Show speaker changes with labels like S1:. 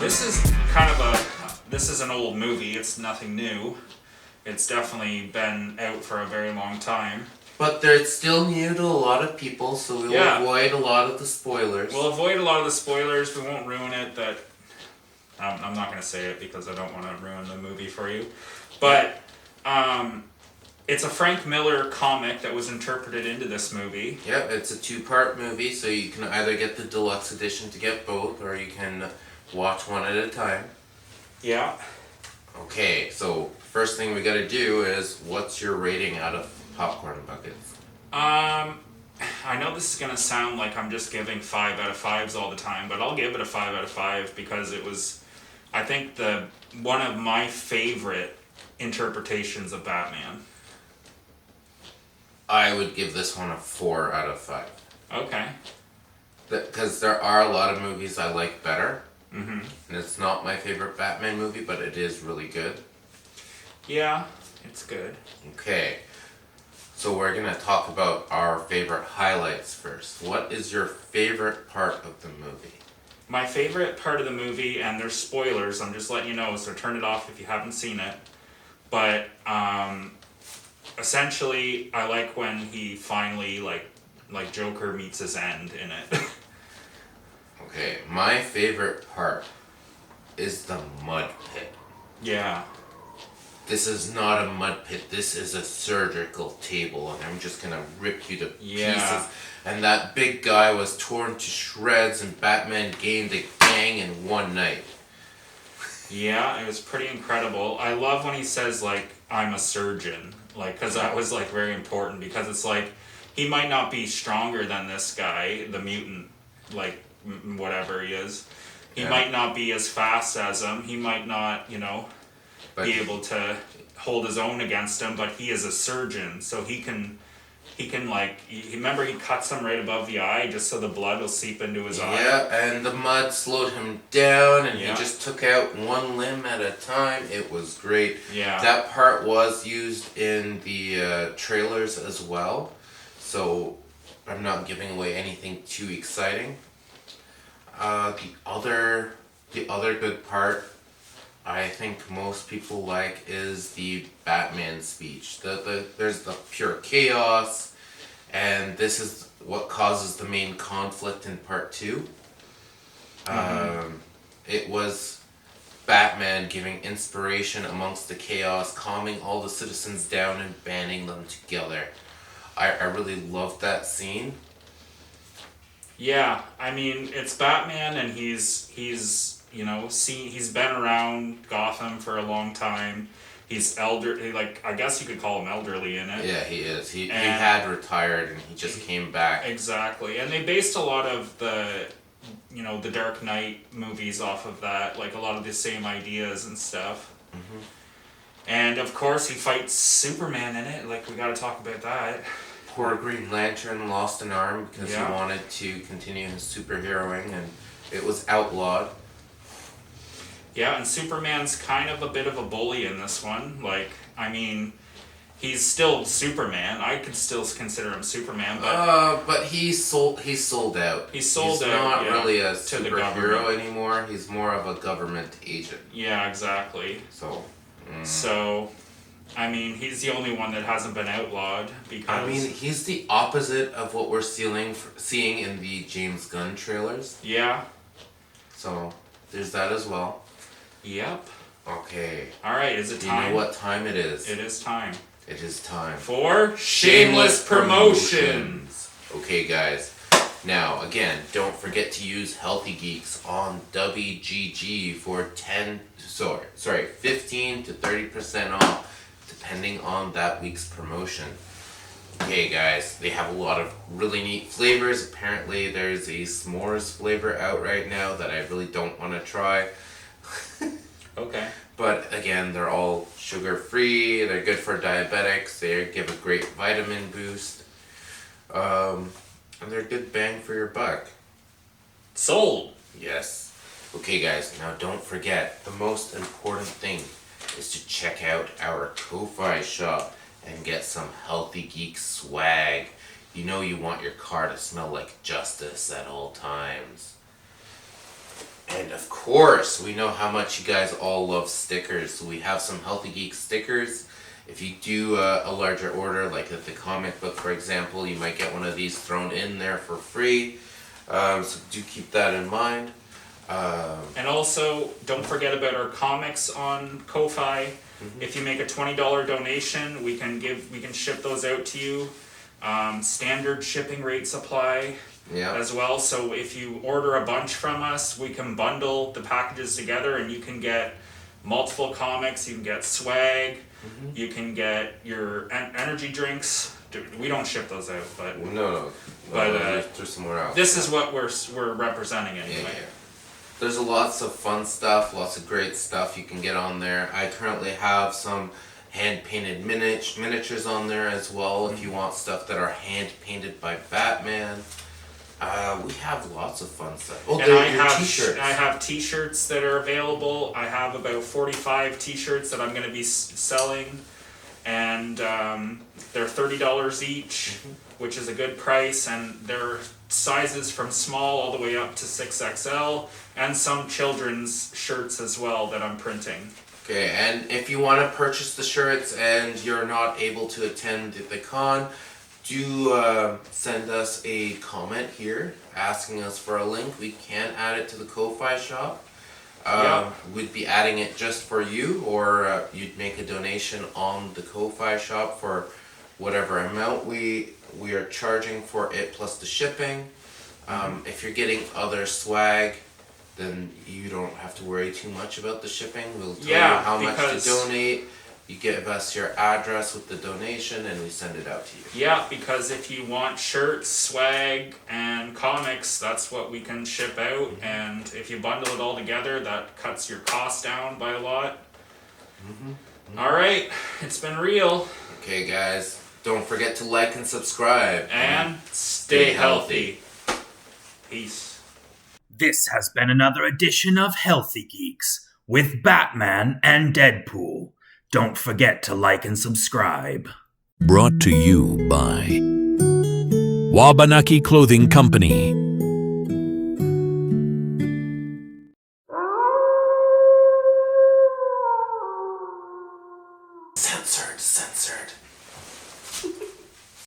S1: this is this is an old movie. It's nothing new. It's definitely been out for a very long time.
S2: But it's still new to a lot of people, so we'll avoid a lot of the spoilers.
S1: We'll avoid a lot of the spoilers. We won't ruin it. I'm not going to say it because I don't want to ruin the movie for you. But it's a Frank Miller comic that was interpreted into this movie.
S2: Yep, it's a 2-part movie, so you can either get the deluxe edition to get both, or you can watch one at a time.
S1: Yeah.
S2: Okay, so first thing we gotta do is, what's your rating out of Popcorn Buckets?
S1: I know this is going to sound like I'm just giving 5 out of 5s all the time, but I'll give it a 5 out of 5 because it was, I think, one of my favorite interpretations of Batman.
S2: I would give this one a 4 out of 5.
S1: Okay.
S2: Because there are a lot of movies I like better.
S1: Mm-hmm.
S2: And it's not my favorite Batman movie, but it is really good.
S1: Yeah, it's good.
S2: Okay. So we're going to talk about our favorite highlights first. What is your favorite part of the movie?
S1: My favorite part of the movie, and there's spoilers, I'm just letting you know, so turn it off if you haven't seen it. But essentially, I like when he finally, like Joker meets his end in it.
S2: Okay, my favorite part is the mud pit.
S1: Yeah.
S2: This is not a mud pit, this is a surgical table, and I'm just gonna rip you to pieces. And that big guy was torn to shreds, and Batman gained a gang in one night.
S1: Yeah, it was pretty incredible. I love when he says, like, I'm a surgeon. Like, because that was, like, very important, because it's like, he might not be stronger than this guy, the mutant, like, whatever he is. He might not be as fast as him. He might not, be able to hold his own against him, but he is a surgeon, so he can remember he cuts him right above the eye just so the blood will seep into his eye.
S2: Yeah, and the mud slowed him down, and he just took out one limb at a time. It was great.
S1: Yeah.
S2: That part was used in the trailers as well, so I'm not giving away anything too exciting. The other good part I think most people like is the Batman speech. There's the pure chaos, and this is what causes the main conflict in part 2. Mm-hmm. It was Batman giving inspiration amongst the chaos, calming all the citizens down and banding them together. I really loved that scene.
S1: Yeah, I mean, it's Batman, and he's he's been around Gotham for a long time. He's elderly, like, I guess you could call him elderly in it.
S2: Yeah, he is. He had retired, and he just came back.
S1: Exactly, and they based a lot of the Dark Knight movies off of that, like a lot of the same ideas and stuff.
S2: Mm-hmm.
S1: And of course, he fights Superman in it. Like, we got to talk about that.
S2: Poor Green Lantern lost an arm because he wanted to continue his superheroing, and it was outlawed.
S1: Yeah, and Superman's kind of a bit of a bully in this one. Like, I mean, he's still Superman. I could still consider him Superman,
S2: but he's sold out. He's not really a superhero anymore. He's more of a government agent.
S1: Yeah, exactly. So, I mean, he's the only one that hasn't been outlawed because...
S2: I mean, he's the opposite of what we're seeing in the James Gunn trailers.
S1: Yeah.
S2: So, there's that as well.
S1: Yep.
S2: Okay.
S1: Alright, is it time?
S2: Do you know what time it is?
S1: It is time.
S2: It is time.
S1: For Shameless Promotions!
S2: Okay, guys. Now, again, don't forget to use Healthy Geeks on WGG for 15 to 30% off, depending on that week's promotion. Okay, guys, they have a lot of really neat flavors. Apparently, there's a s'mores flavor out right now that I really don't want to try.
S1: Okay.
S2: But again, they're all sugar-free. They're good for diabetics. They give a great vitamin boost. And they're good bang for your buck.
S1: Sold!
S2: Yes. Okay, guys, now don't forget, the most important thing is to check out our Ko-Fi shop and get some Healthy Geek swag. You know you want your car to smell like justice at all times. And of course, we know how much you guys all love stickers. So we have some Healthy Geek stickers. If you do a larger order, like at the comic book, for example, you might get one of these thrown in there for free. So do keep that in mind.
S1: And also, don't forget about our comics on Ko-Fi. If you make a $20 donation, we can ship those out to you. Standard shipping rates apply as well. So if you order a bunch from us, we can bundle the packages together, and you can get multiple comics. You can get swag. You can get your energy drinks. We don't ship those out, but
S2: no.
S1: But
S2: they're somewhere else.
S1: this is what we're representing anyway.
S2: Yeah. There's lots of fun stuff, lots of great stuff you can get on there. I currently have some hand-painted miniatures on there as well, if you want stuff that are hand-painted by Batman. We have lots of fun stuff. Oh,
S1: And
S2: t-shirts.
S1: I have t-shirts that are available. I have about 45 t-shirts that I'm going to be selling, and they're $30 each, which is a good price, and they're sizes from small all the way up to 6XL, and some children's shirts as well that I'm printing.
S2: Okay, and if you want to purchase the shirts and you're not able to attend the con, do send us a comment here asking us for a link. We can add it to the Ko-Fi shop. We'd be adding it just for you, or you'd make a donation on the Ko-Fi shop for whatever amount we are charging for it plus the shipping. If you're getting other swag, then you don't have to worry too much about the shipping. We'll tell you how much to donate. You give us your address with the donation, and we send it out to you.
S1: Yeah, because if you want shirts, swag, and comics, that's what we can ship out. And if you bundle it all together, that cuts your cost down by a lot. All right, it's been real.
S2: Okay, guys, don't forget to like and subscribe.
S1: And stay healthy. Peace.
S3: This has been another edition of Healthy Geeks with Batman and Deadpool. Don't forget to like and subscribe.
S4: Brought to you by Wabanaki Clothing Company.
S2: Censored.